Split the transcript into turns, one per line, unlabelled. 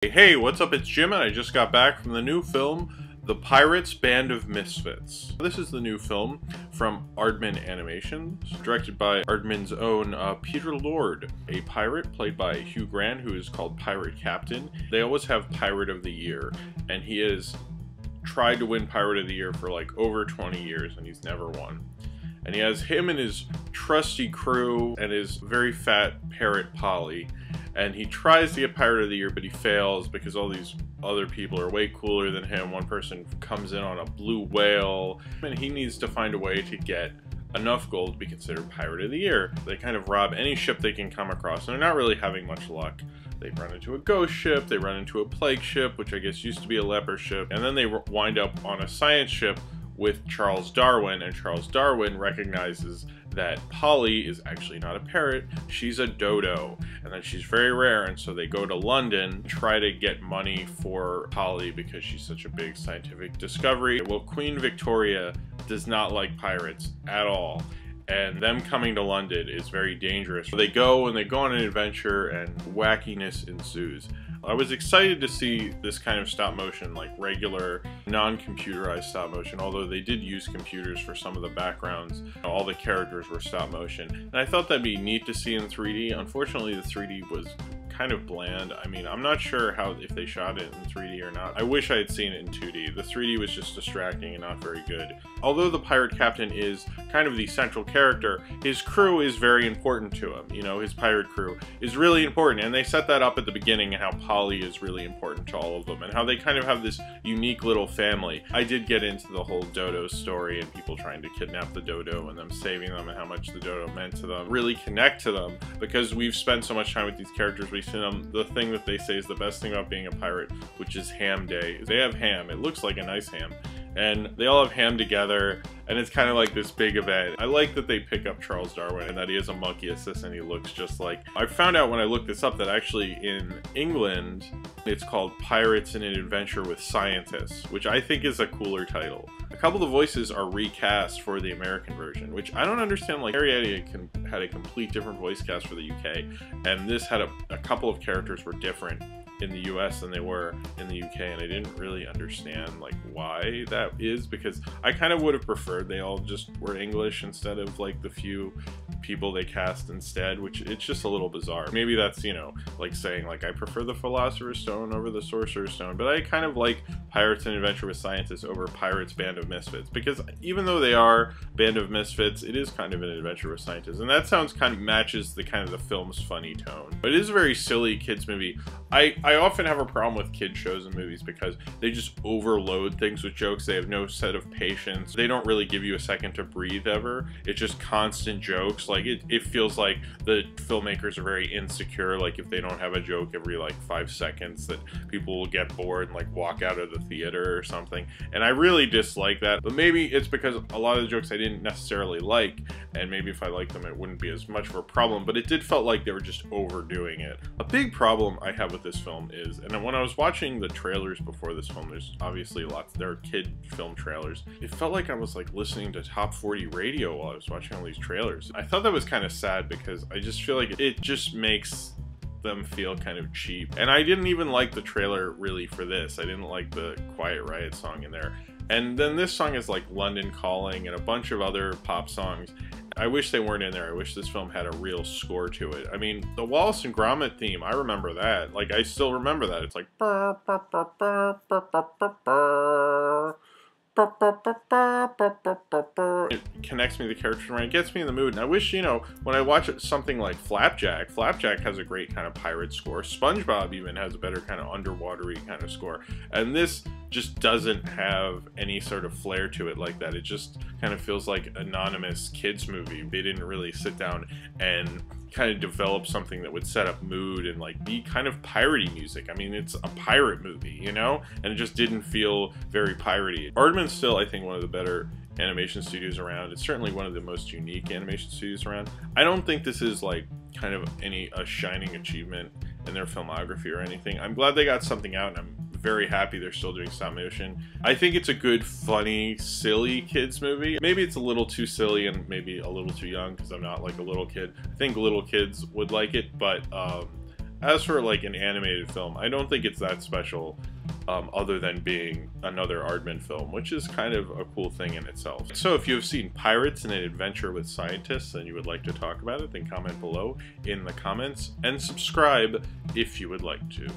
Hey, what's up? It's Jim, and I just got back from the new film, The Pirates Band of Misfits. This is the new film from Aardman Animations, directed by Aardman's own Peter Lord, a pirate played by Hugh Grant, who is called Pirate Captain. They always have Pirate of the Year, and he has tried to win Pirate of the Year for like over 20 years, and he's never won. And he has him and his trusty crew and his very fat parrot Polly. And he tries to get Pirate of the Year, but he fails because all these other people are way cooler than him. One person comes in on a blue whale, and he needs to find a way to get enough gold to be considered Pirate of the Year. They kind of rob any ship they can come across, and they're not really having much luck. They run into a ghost ship, they run into a plague ship, which I guess used to be a leper ship, and then they wind up on a science ship with Charles Darwin, and Charles Darwin recognizes that Polly is actually not a parrot, she's a dodo, and that she's very rare, and so they go to London, try to get money for Polly because she's such a big scientific discovery. Well, Queen Victoria does not like pirates at all, and them coming to London is very dangerous. So they go on an adventure, and wackiness ensues. I was excited to see this kind of stop motion, like regular, non-computerized stop motion, although they did use computers for some of the backgrounds. All the characters were stop motion, and I thought that'd be neat to see in 3D. Unfortunately, the 3D was kind of bland. I mean, I'm not sure if they shot it in 3D or not. I wish I had seen it in 2D. The 3D was just distracting and not very good. Although the pirate captain is kind of the central character, his crew is very important to him. You know, his pirate crew is really important, and they set that up at the beginning, and how Polly is really important to all of them, and how they kind of have this unique little family. I did get into the whole dodo story and people trying to kidnap the dodo and them saving them, and how much the dodo meant to them. Really connect to them because we've spent so much time with these characters. We've seen them. The thing that they say is the best thing about being a pirate, which is ham day. They have ham. It looks like a nice ham, and they all have ham together, and it's kind of like this big event. I like that they pick up Charles Darwin and that he has a monkey assistant. He looks just like... I found out when I looked this up that actually in England it's called Pirates in an Adventure with Scientists, which I think is a cooler title. A couple of the voices are recast for the American version, which I don't understand. Like, Harry had a complete different voice cast for the UK, and this had a couple of characters were different in the US than they were in the UK, and I didn't really understand like why that is, because I kind of would have preferred they all just were English instead of like the few people they cast instead, which it's just a little bizarre. Maybe that's, you know, like saying like I prefer the Philosopher's Stone over the Sorcerer's Stone, but I kind of like Pirates in Adventure with Scientists over Pirates Band of Misfits, because even though they are Band of Misfits, it is kind of an adventure with scientists, and that sounds kind of matches the kind of the film's funny tone. But it is a very silly kids movie. I often have a problem with kid shows and movies because they just overload things with jokes. They have no set of patience. They don't really give you a second to breathe ever. It's just constant jokes. Like it feels like the filmmakers are very insecure. Like if they don't have a joke every like 5 seconds, that people will get bored and like walk out of the theater or something. And I really dislike that. But maybe it's because a lot of the jokes I didn't necessarily like, and maybe if I liked them it wouldn't be as much of a problem, but it did felt like they were just overdoing it. A big problem I have with this film is, and when I was watching the trailers before this film, there's obviously there are kid film trailers, it felt like I was like listening to Top 40 radio while I was watching all these trailers. I thought that was kind of sad because I just feel like it just makes them feel kind of cheap. And I didn't even like the trailer really for this. I didn't like the Quiet Riot song in there. And then this song is like London Calling and a bunch of other pop songs. I wish they weren't in there. I wish this film had a real score to it. I mean, the Wallace and Gromit theme, I remember that. Like, I still remember that. It's like... It connects me to the characters, and it gets me in the mood. And I wish, you know, when I watch something like Flapjack has a great kind of pirate score. SpongeBob even has a better kind of underwatery kind of score. And this just doesn't have any sort of flair to it like that. It just kind of feels like anonymous kids movie. They didn't really sit down and kind of develop something that would set up mood and like be kind of piratey music. I mean, it's a pirate movie, you know, and it just didn't feel very piratey. Aardman's still, I think, one of the better animation studios around. It's certainly one of the most unique animation studios around. I don't think this is like kind of a shining achievement in their filmography or anything. I'm glad they got something out, and I'm very happy they're still doing stop motion. I think it's a good, funny, silly kids movie. Maybe it's a little too silly and maybe a little too young because I'm not like a little kid. I think little kids would like it, but as for like an animated film, I don't think it's that special, other than being another Aardman film, which is kind of a cool thing in itself. So if you have seen Pirates and an Adventure with Scientists and you would like to talk about it, then comment below in the comments, and subscribe if you would like to.